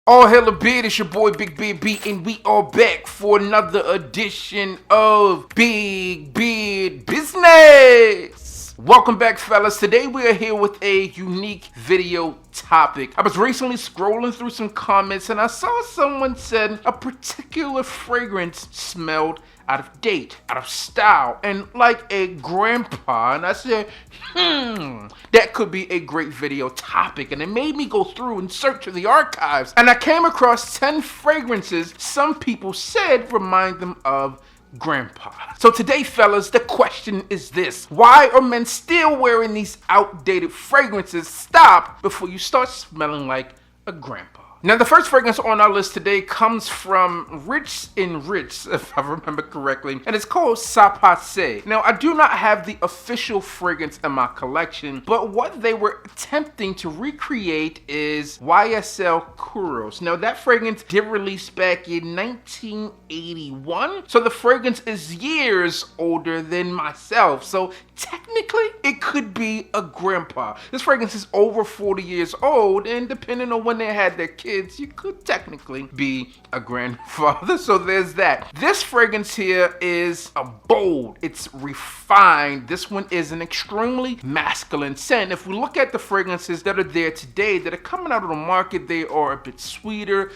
All hail a beard, it's your boy Big Beard B, and we are back for another edition of Big Beard Business. Welcome back, fellas. Today we are here with a unique video topic. I was recently scrolling through some comments and I saw someone said a particular fragrance smelled out of date, out of style, and like a grandpa. And I said, that could be a great video topic. And it made me go through and search through the archives. And I came across 10 fragrances some people said remind them of grandpa. So today, fellas, the question is this: why are men still wearing these outdated fragrances? Stop before you start smelling like a grandpa. Now, the first fragrance on our list today comes from Rich in Rich, if I remember correctly, and it's called Sappheiros. Now, I do not have the official fragrance in my collection, but what they were attempting to recreate is YSL Kuros. Now, that fragrance did release back in 1981, so the fragrance is years older than myself, so technically, it could be a grandpa. This fragrance is over 40 years old, and depending on when they had their kids, you could technically be a grandfather, so there's that. This fragrance here is a bold, it's refined. This one is an extremely masculine scent. If we look at the fragrances that are there today that are coming out of the market, they are a bit sweeter,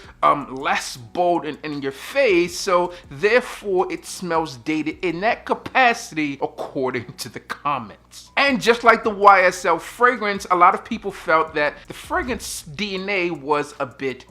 less bold and in your face, so therefore it smells dated in that capacity according to the comments. And just like the YSL fragrance, a lot of people felt that the fragrance DNA was a bit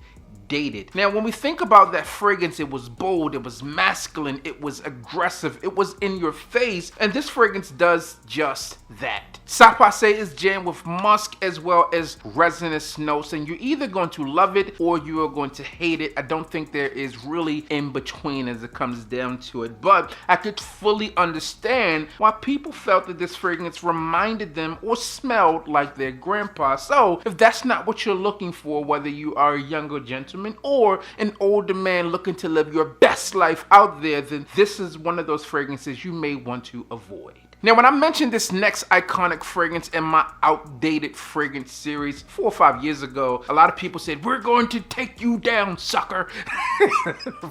dated. Now, when we think about that fragrance, it was bold, it was masculine, it was aggressive, it was in your face, and this fragrance does just that. Sappheiros is jammed with musk as well as resinous notes, and you're either going to love it or you are going to hate it. I don't think there is really in between as it comes down to it, but I could fully understand why people felt that this fragrance reminded them or smelled like their grandpa. So if that's not what you're looking for, whether you are a younger gentleman or an older man looking to live your best life out there, then this is one of those fragrances you may want to avoid. Now, when I mentioned this next iconic fragrance in my outdated fragrance series 4 or 5 years ago, a lot of people said, "We're going to take you down, sucker."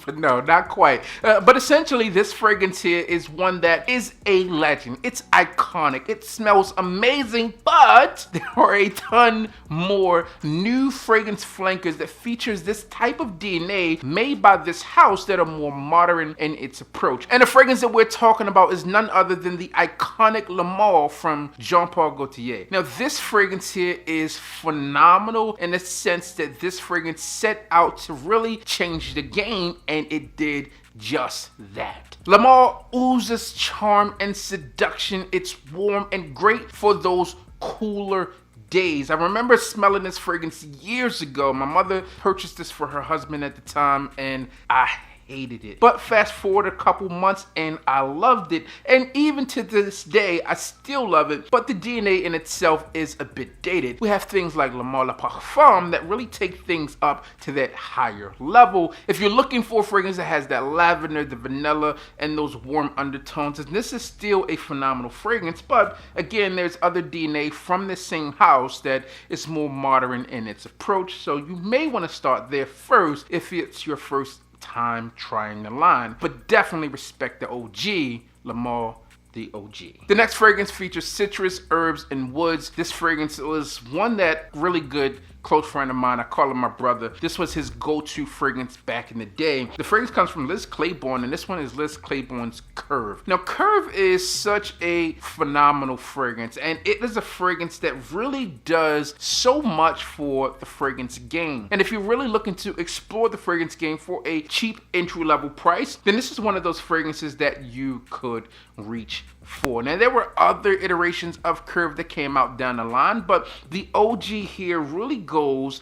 But no, not quite. But essentially, this fragrance here is one that is a legend. It's iconic. It smells amazing, but there are a ton more new fragrance flankers that features this type of DNA made by this house that are more modern in its approach. And the fragrance that we're talking about is none other than the iconic Le Male from Jean-Paul Gaultier. Now, this fragrance here is phenomenal in the sense that this fragrance set out to really change the game, and it did just that. Le Male oozes charm and seduction. It's warm and great for those cooler days. I remember smelling this fragrance years ago. My mother purchased this for her husband at the time, and I hated it. But fast forward a couple months and I loved it, and even to this day I still love it, but the DNA in itself is a bit dated. We have things like Le Male PARFUMS that really take things up to that higher level. If you're looking for a fragrance that has that lavender, the vanilla, and those warm undertones, and this is still a phenomenal fragrance, but again, there's other DNA from the same house that is more modern in its approach, so you may want to start there first if it's your first time trying the line, but definitely respect the OG, Le Male, the OG. The next fragrance features citrus, herbs, and woods. This fragrance was one that really good close friend of mine, I call him my brother. This was his go-to fragrance back in the day. The fragrance comes from Liz Claiborne, and this one is Liz Claiborne's Curve. Now, Curve is such a phenomenal fragrance, and it is a fragrance that really does so much for the fragrance game. And if you're really looking to explore the fragrance game for a cheap entry-level price, then this is one of those fragrances that you could reach for. Now, there were other iterations of Curve that came out down the line, but the OG here really goes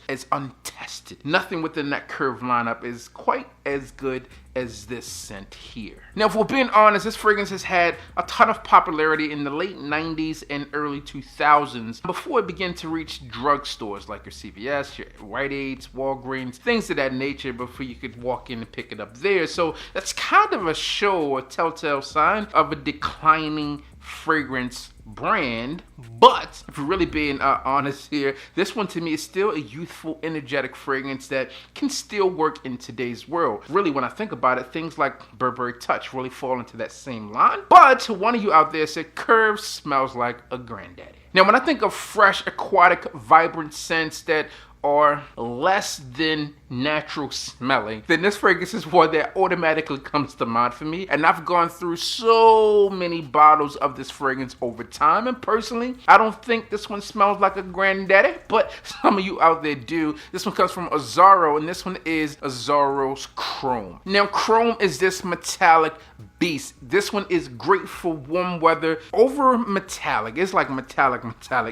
as untested. Nothing within that Curve lineup is quite as good as this scent here. Now, if we're being honest, this fragrance has had a ton of popularity in the late 90s and early 2000s before it began to reach drugstores like your CVS, your Rite Aids, Walgreens, things of that nature before you could walk in and pick it up there. So that's kind of a show or telltale sign of a declining fragrance brand, but if we're really being honest here, this one to me is still a youthful, energetic fragrance that can still work in today's world. Really, when I think about it, things like Burberry Touch really fall into that same line. But one of you out there said Curve smells like a granddaddy. Now, when I think of fresh, aquatic, vibrant scents that are less than natural smelling, then this fragrance is one that automatically comes to mind for me. And I've gone through so many bottles of this fragrance over time, and personally, I don't think this one smells like a granddaddy, but some of you out there do. This one comes from Azzaro, and this one is Azzaro's Chrome. Now, Chrome is this metallic beast. This one is great for warm weather over metallic. It's like metallic.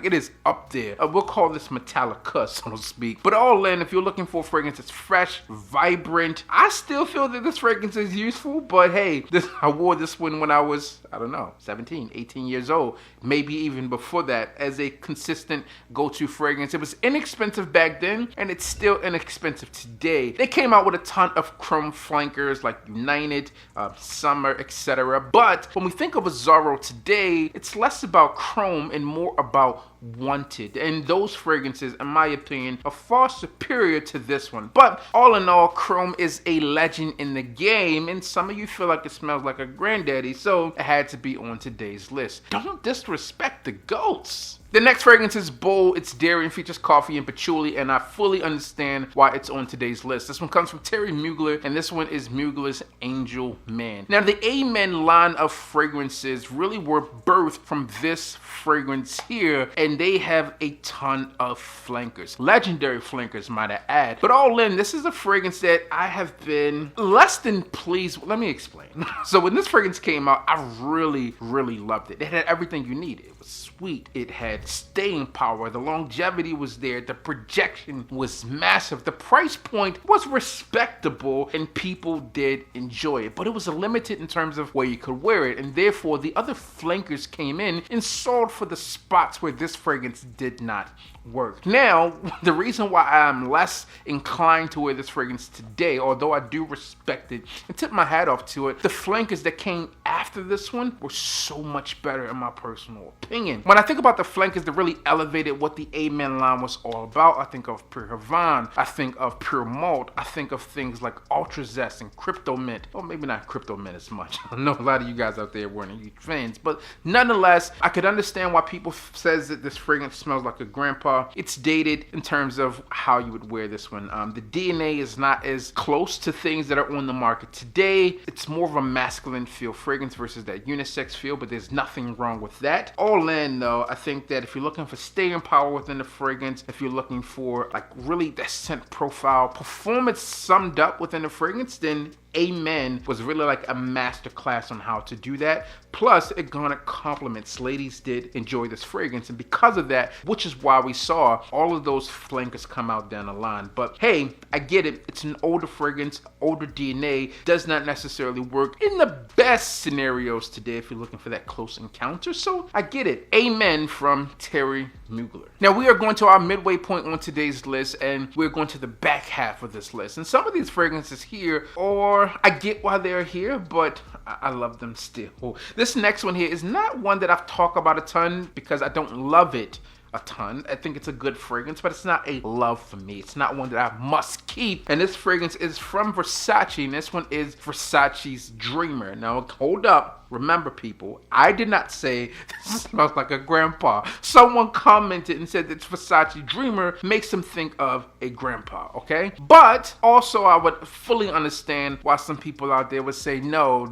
It is up there. We'll call this metallica, so to speak. But all in, if you're looking for a fragrance that's fresh, vibrant, I still feel that this fragrance is useful. But hey, I wore this one when I was, I don't know, 17, 18 years old, maybe even before that, as a consistent go-to fragrance. It was inexpensive back then, and it's still inexpensive today. They came out with a ton of chrome flankers like United, Summer, etc. But when we think of Azzaro today, it's less about chrome and more about wanted. And those fragrances, in my opinion, are far superior to this one. But all in all, chrome is a legend in the game, and some of you feel like it smells like a granddaddy, so it had to be on today's list. Don't disrespect the goats. The next fragrance is bold, it's dairy, and features coffee and patchouli, and I fully understand why it's on today's list. This one comes from Terry Mugler, and this one is Mugler's Angel Man. Now, the Amen line of fragrances really were birthed from this fragrance here, and they have a ton of flankers. Legendary flankers, might I add. But all in, this is a fragrance that I have been less than pleased with. Let me explain. So when this fragrance came out, I really loved it. It had everything you needed. It was sweet. It had staying power. The longevity was there. The projection was massive. The price point was respectable, and people did enjoy it. But it was limited in terms of where you could wear it, and therefore the other flankers came in and sold for the spots where this fragrance did not work. Now, the reason why I'm less inclined to wear this fragrance today, although I do respect it and tip my hat off to it, the flankers that came after this one were so much better in my personal opinion. When I think about the flankers that really elevated what the Amen line was all about, I think of Pure Havana, I think of Pure Malt, I think of things like Ultra Zest and Crypto Mint. Well, maybe not Crypto Mint as much. I know a lot of you guys out there weren't huge fans, but nonetheless, I could understand why people says that this fragrance smells like a grandpa. It's dated in terms of how you would wear this one. The DNA is not as close to things that are on the market today. It's more of a masculine feel fragrance versus that unisex feel, but there's nothing wrong with that. All in though, I think that if you're looking for staying power within the fragrance, if you're looking for like really that scent profile, performance summed up within the fragrance, then Amen was really like a master class on how to do that. Plus, it garnered compliments. Ladies did enjoy this fragrance, and because of that, which is why we saw all of those flankers come out down the line. But hey, I get it. It's an older fragrance, older DNA, does not necessarily work in the best scenarios today if you're looking for that close encounter. So I get it. Amen from Terry Mugler. Now we are going to our midway point on today's list, and we're going to the back half of this list. And some of these fragrances here are, I get why they're here, but I love them still. This next one here is not one that I've talked about a ton because I don't love it a ton. I think it's a good fragrance, but it's not a love for me. It's not one that I must keep. And this fragrance is from Versace, and this one is Versace's Dreamer. Now, hold up. Remember, people, I did not say this smells like a grandpa. Someone commented and said that Versace Dreamer makes them think of a grandpa, okay? But also, I would fully understand why some people out there would say, no.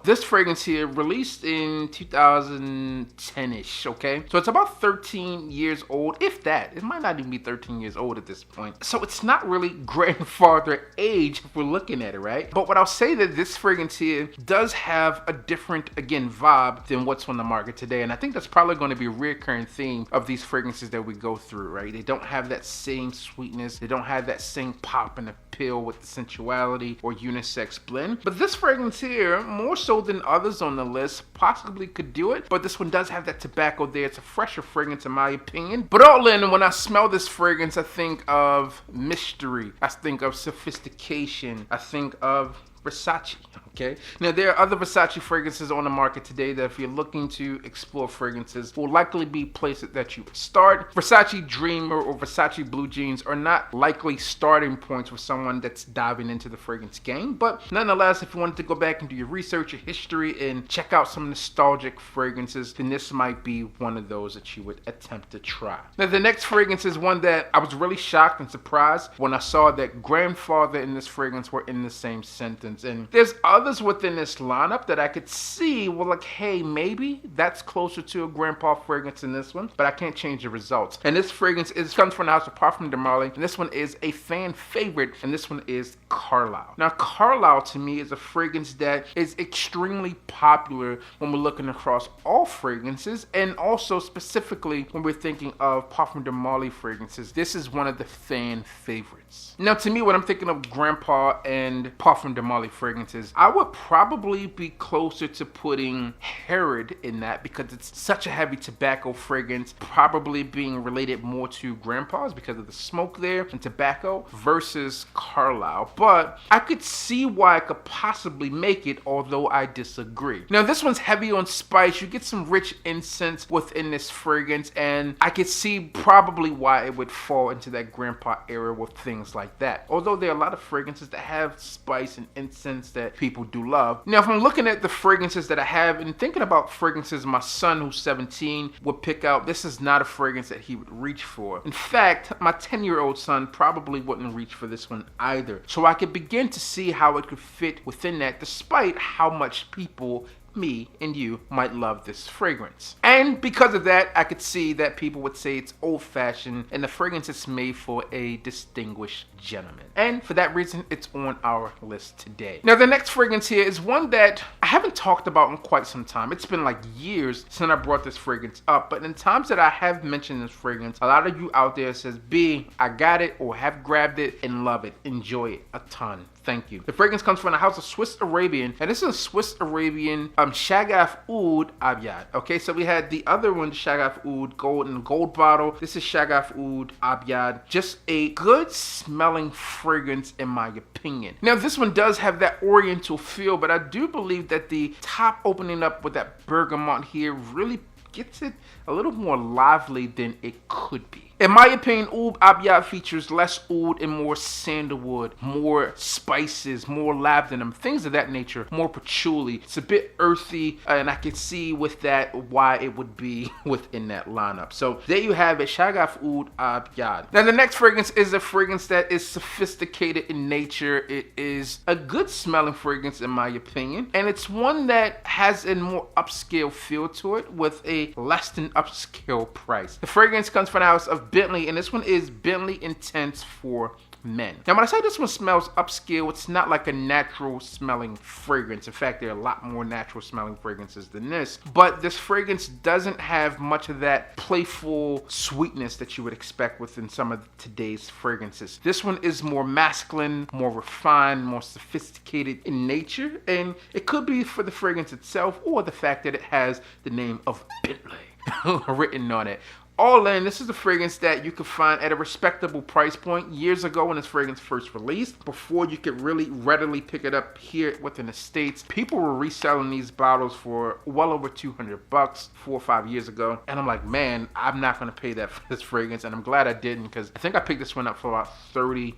This fragrance here released in 2010-ish, okay? So it's about 13 years old, if that. It might not even be 13 years old at this point. So it's not really grandfather age if we're looking at it, right? But what I'll say that this fragrance here does have a different, again, vibe than what's on the market today. And I think that's probably going to be a recurring theme of these fragrances that we go through, right? They don't have that same sweetness. They don't have that same pop and appeal with the sensuality or unisex blend. But this fragrance here, more so than others on the list, possibly could do it. But this one does have that tobacco there. It's a fresher fragrance in my opinion. But all in, when I smell this fragrance, I think of mystery. I think of sophistication. I think of Versace. Okay. Now, there are other Versace fragrances on the market today that if you're looking to explore fragrances will likely be places that you would start. Versace Dreamer or Versace Blue Jeans are not likely starting points for someone that's diving into the fragrance game, but nonetheless, if you wanted to go back and do your research, your history, and check out some nostalgic fragrances, then this might be one of those that you would attempt to try. Now, the next fragrance is one that I was really shocked and surprised when I saw that grandfather and this fragrance were in the same sentence. And there's others within this lineup that I could see were like, hey, maybe that's closer to a grandpa fragrance in this one, but I can't change the results. And this fragrance comes from the house of Parfums de Marly, and this one is a fan favorite, and this one is Carla. Now, Carla to me is a fragrance that is extremely popular when we're looking across all fragrances, and also specifically when we're thinking of Parfums de Marly fragrances. This is one of the fan favorites. Now, to me, when I'm thinking of grandpa and Parfums de Marly fragrances, I would probably be closer to putting Herod in that because it's such a heavy tobacco fragrance, probably being related more to grandpa's because of the smoke there and tobacco versus Carlisle. But I could see why I could possibly make it, although I disagree. Now, this one's heavy on spice. You get some rich incense within this fragrance, and I could see probably why it would fall into that grandpa era with things like that. Although there are a lot of fragrances that have spice and incense that people do love. Now, if I'm looking at the fragrances that I have and thinking about fragrances my son, who's 17, would pick out, this is not a fragrance that he would reach for. In fact, my 10-year-old son probably wouldn't reach for this one either. So I could begin to see how it could fit within that, despite how much people, me and you, might love this fragrance. And because of that, I could see that people would say it's old-fashioned and the fragrance is made for a distinguished gentleman. And for that reason, it's on our list today. Now, the next fragrance here is one that I haven't talked about in quite some time. It's been like years since I brought this fragrance up, but in times that I have mentioned this fragrance, a lot of you out there says, B, I got it or have grabbed it and love it, enjoy it a ton. Thank you. The fragrance comes from the house of Swiss Arabian, and this is a Swiss Arabian Shagaf Oud Abyad. Okay, so we had the other one, Shagaf Oud Gold in a gold bottle. This is Shagaf Oud Abyad. Just a good smelling fragrance in my opinion. Now, this one does have that oriental feel, but I do believe that the top opening up with that bergamot here really gets it a little more lively than it could be. In my opinion, Oud Abyad features less oud and more sandalwood, more spices, more labdanum, things of that nature, more patchouli. It's a bit earthy, and I can see with that why it would be within that lineup. So there you have it, Shagaf Oud Abyad. Now, the next fragrance is a fragrance that is sophisticated in nature. It is a good smelling fragrance in my opinion, and it's one that has a more upscale feel to it with a less than upscale price. The fragrance comes from the house of Bentley, and this one is Bentley Intense for men. Now, when I say this one smells upscale, it's not like a natural smelling fragrance. In fact, there are a lot more natural smelling fragrances than this, but this fragrance doesn't have much of that playful sweetness that you would expect within some of today's fragrances. This one is more masculine, more refined, more sophisticated in nature, and it could be for the fragrance itself or the fact that it has the name of Bentley written on it. All in, this is a fragrance that you could find at a respectable price point. Years ago when this fragrance first released, before you could really readily pick it up here within the States, people were reselling these bottles for well over $200 4 or 5 years ago. And I'm like, man, I'm not going to pay that for this fragrance. And I'm glad I didn't, because I think I picked this one up for about $30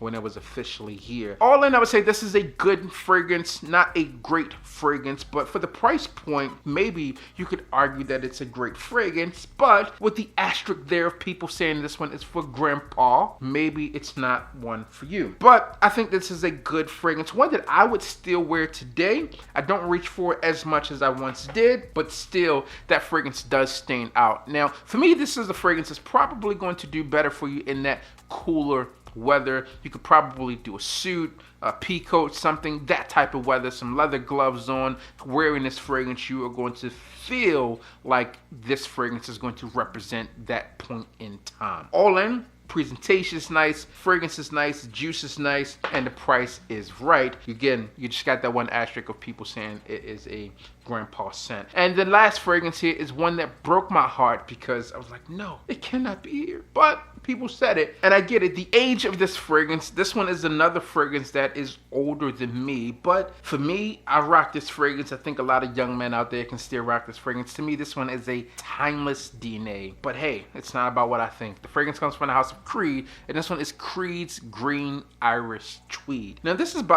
when it was officially here. All in, I would say this is a good fragrance, not a great fragrance, but for the price point, maybe you could argue that it's a great fragrance, but with the asterisk there of people saying this one is for grandpa, maybe it's not one for you. But I think this is a good fragrance, one that I would still wear today. I don't reach for it as much as I once did, but still that fragrance does stand out. Now, for me, this is a fragrance that's probably going to do better for you in that cooler weather. You could probably do a suit, a pea coat, something, that type of weather, some leather gloves on. Wearing this fragrance, you are going to feel like this fragrance is going to represent that point in time. All in, presentation is nice, fragrance is nice, juice is nice, and the price is right. Again, you just got that one asterisk of people saying it is a grandpa scent. And the last fragrance here is one that broke my heart because I was like, no, it cannot be here. But people said it, and I get it. The age of this fragrance, this one is another fragrance that is older than me, but for me, I rock this fragrance. I think a lot of young men out there can still rock this fragrance. To me, this one is a timeless DNA. But hey, it's not about what I think. The fragrance comes from the house of Creed, and this one is Creed's Green Iris Tweed. Now, this is not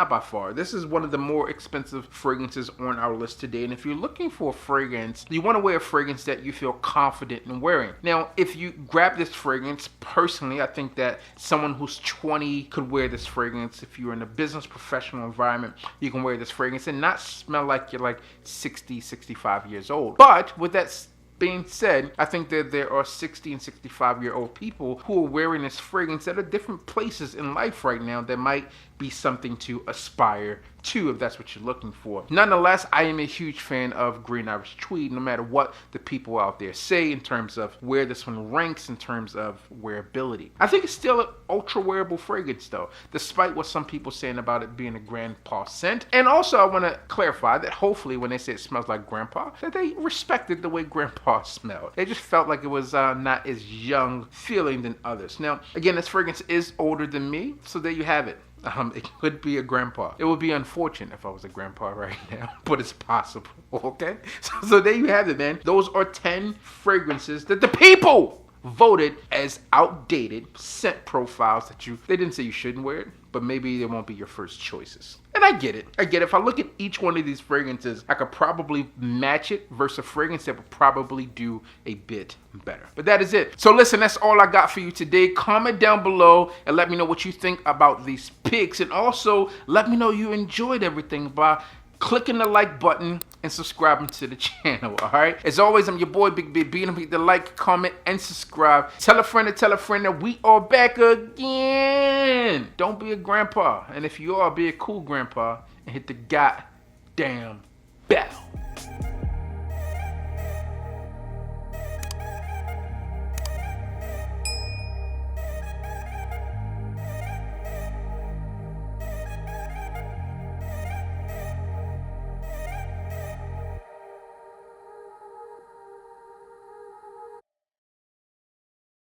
by far, this is one of the more expensive fragrances on our list today. And if you're looking for a fragrance, you want to wear a fragrance that you feel confident in wearing. Now, if you grab this fragrance, personally, I think that someone who's 20 could wear this fragrance. If you're in a business professional environment, you can wear this fragrance and not smell like you're like 60, 65 years old. But with that being said, I think that there are 60 and 65-year-old people who are wearing this fragrance at different places in life right now that might be something to aspire to if that's what you're looking for. Nonetheless, I am a huge fan of Green Iris Tweed, no matter what the people out there say in terms of where this one ranks in terms of wearability. I think it's still an ultra wearable fragrance though, despite what some people saying about it being a grandpa scent. And also I want to clarify that hopefully when they say it smells like grandpa, that they respected the way grandpa smelled. They just felt like it was not as young feeling than others. Now, again, this fragrance is older than me, so there you have it. It could be a grandpa. It would be unfortunate if I was a grandpa right now, but it's possible, okay? So there you have it, man. Those are 10 fragrances that the people voted as outdated scent profiles that they didn't say you shouldn't wear it, but maybe they won't be your first choices. And I get it. If I look at each one of these fragrances, I could probably match it versus a fragrance that would probably do a bit better. But that is it. So listen, that's all I got for you today. Comment down below and let me know what you think about these picks. And also, let me know you enjoyed everything by clicking the like button and subscribing to the channel, all right? As always, I'm your boy, Big B. Don't forget to like, comment, and subscribe. Tell a friend that we are back again. Don't be a grandpa. And if you are, be a cool grandpa and hit the goddamn bell.